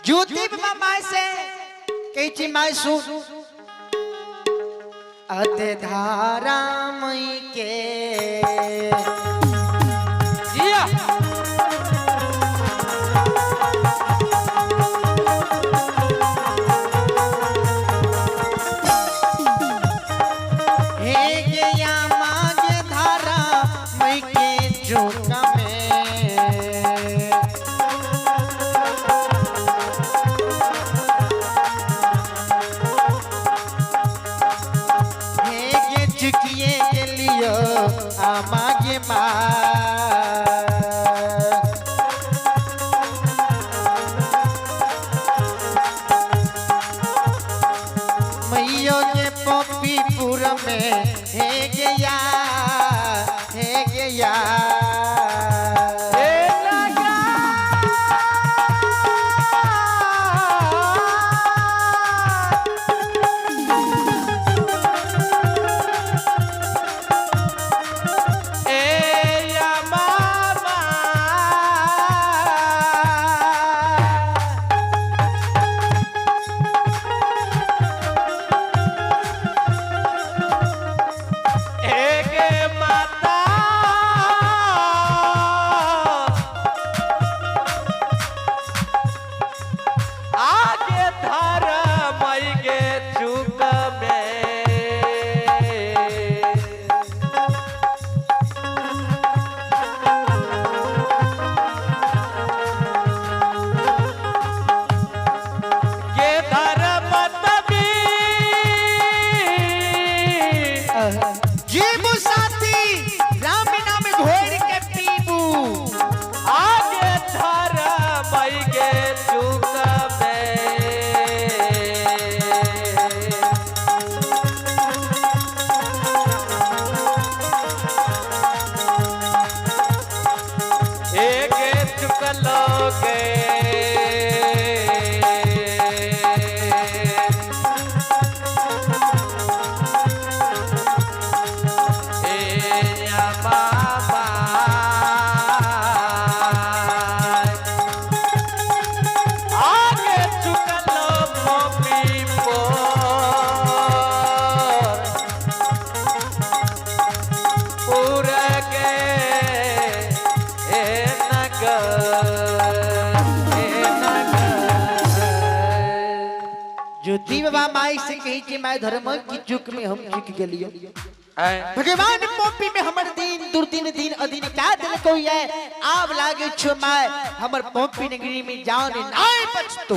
ज्योति मामा से कही माय सु अते धारा मई के आमागे मैयो के पपीपुर में हे गया हे गया ज्योति बाबा माई से कही कि मैं धर्म की चुक में हम चुक गलियो भगवान पोपी में हमर दिन दुर्दिन दिन अधीन क्या दिल कोई है आव लागे छो मैं हमर पोपी नगरी में जान नाय बचतो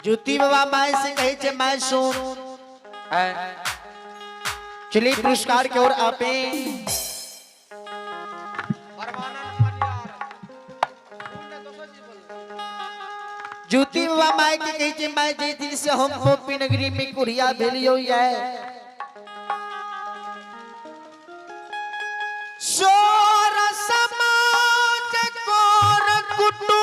ज्योति बाबा माई से कही कि मैं सुन चलिए पुरस्कार की ओर आपे ज्योति बाबा माई के कही कि मैं जे दिन से हम पोपी नगरी में कुरिया भेलियो है सोर समाज कोर कुटु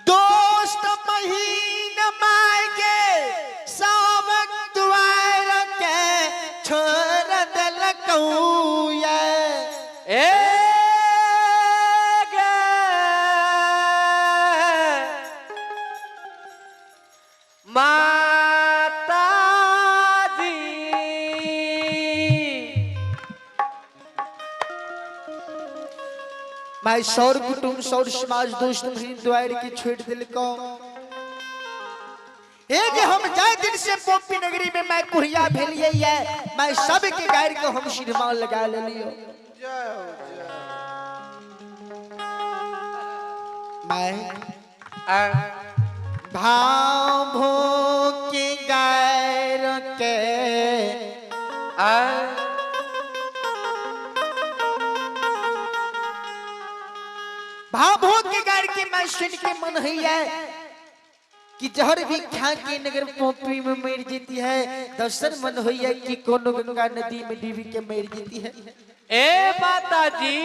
दोस्त महीन माई के सावक द्वार के छोड़ दलकौ माता जी मैं सौर कुटुंब सौर समाज दोस्त द्वार के छोड़ दिल को एक हम जाए दिन से पोपी नगरी में मैं कुरिया भेलिए है मैं सब के गायर को हम सिरमा लगा ले लियो मैं भाव भो के गायर के भाव भो के गायर के मैं सुन के मन है कि जहर भी खा के नगर पोपी में मर जाती है दर्शन मन हो कि कोनो गंगा नदी में डूब के मर जाती है ए माता जी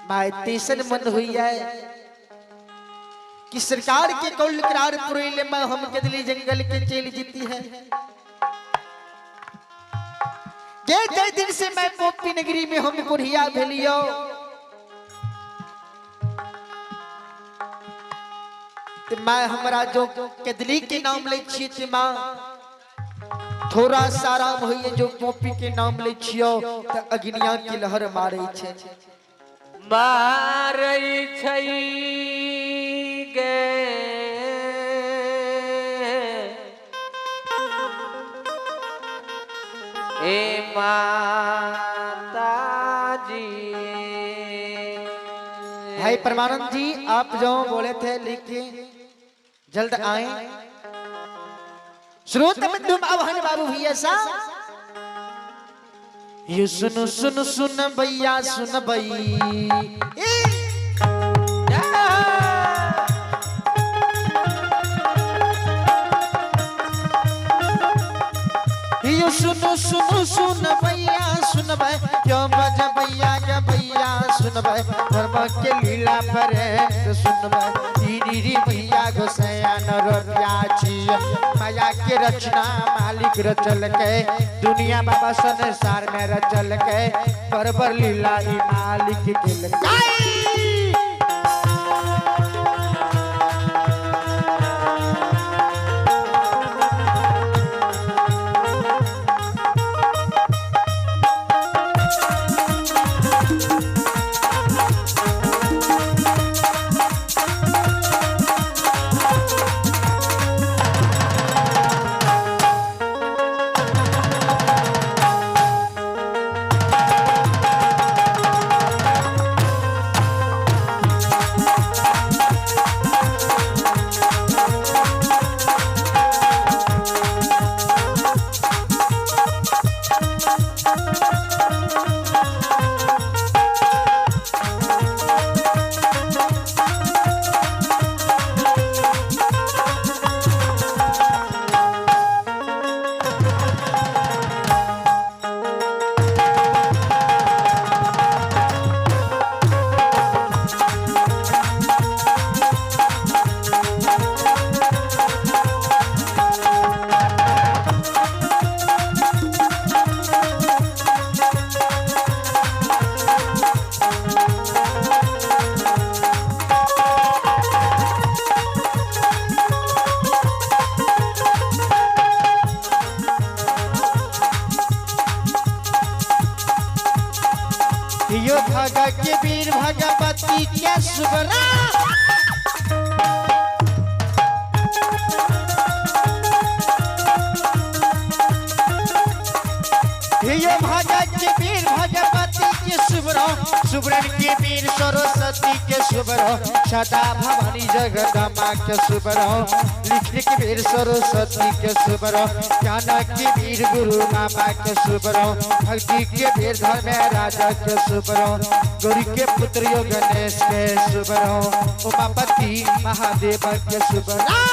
मैं तीसर मन हुई है कि सरकार के कौल करार पुरेले में हम कदली जंगल के चेल जीती है। जे दिन से मैं पोपी नगरी में हम कुरिया भेलियो तो मैं हमारा जो कदली के नाम ले छिए ते मां थोड़ा सारा होइए जो पोपी के नाम ले छियो तो अग्निया की लहर मारे छे मारई छई गे ए माता जी। भाई परमानंद जी आप जो बोले थे लिखिए जल्द आए। श्रोत बंधु आह्वान बाबू भैया सा ये सुन सुन सुन भैया सुन भई ये सुन सुन सुन भैया सुन भाई क्यों बज भैया क्या भैया सुन भाई धर्म के लीला पर सुन भाई री भैया गोसैया नरतिया छी माया के रचना मालिक रचल के दुनिया बाबा संसार में रचल के बरबर लीला ई मालिक के यो भागा के वीर भगवती के सुबरा यो भागा के वीर भगवती के सुबरा सुबरन के वीर सरस्वती के सुबरा सदा भवानी जगदम्बा के सुबरा लिखने के वीर सरस्वती के सुबरा ज्ञान के वीर गुरु मामा के सुबरा भक्ति के वीर धर्म राजा के सुबरा गौरी के पुत्र यो गणेश के सुबरा उमापति महादेव के सुबरा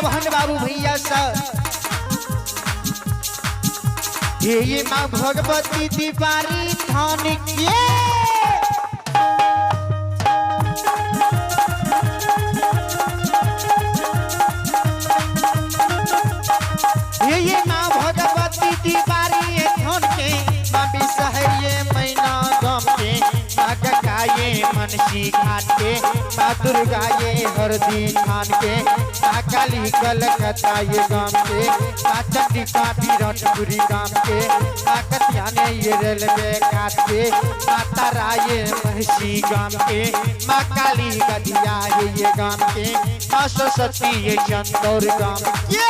माँ भन बाबू भैया सब ये माँ भगवती दीवारी थान के ये माँ भगवती दीवारी थान के माँ बिसहरिये मैना गम के माँ गंगाये मनसी घाट के माँ दुर्गा ये हरदी थान के माँ काली कलकत्ता ये गाँव के माँ चंडिका विराटपुरी गाँव के माँ कत्याने ये रेलवे घाट के माँ तारा ये महसी गाँव के माँ काली गदिया ये गाँव के माँ सरस्वती ये चंदौर गाँव के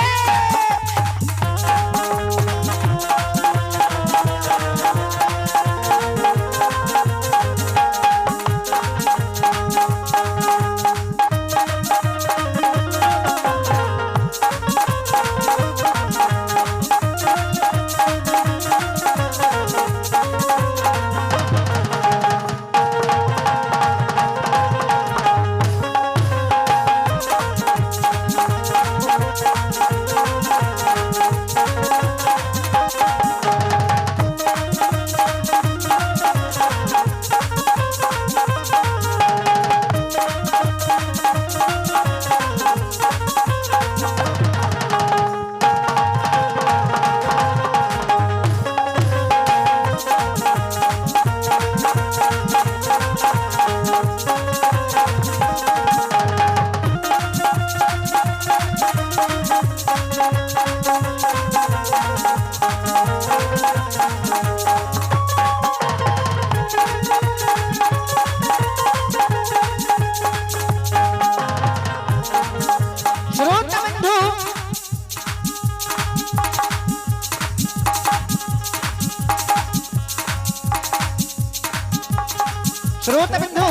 श्रोत बिंदु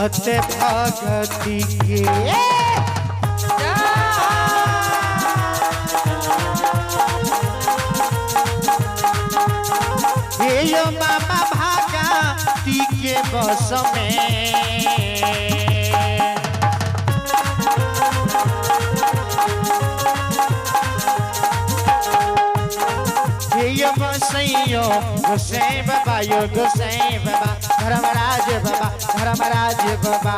अते भगति के ये मामा भागा ती के बस में गोसैयो गोसाई बाबा यो गोसाई बाबा धर्मराज बाबा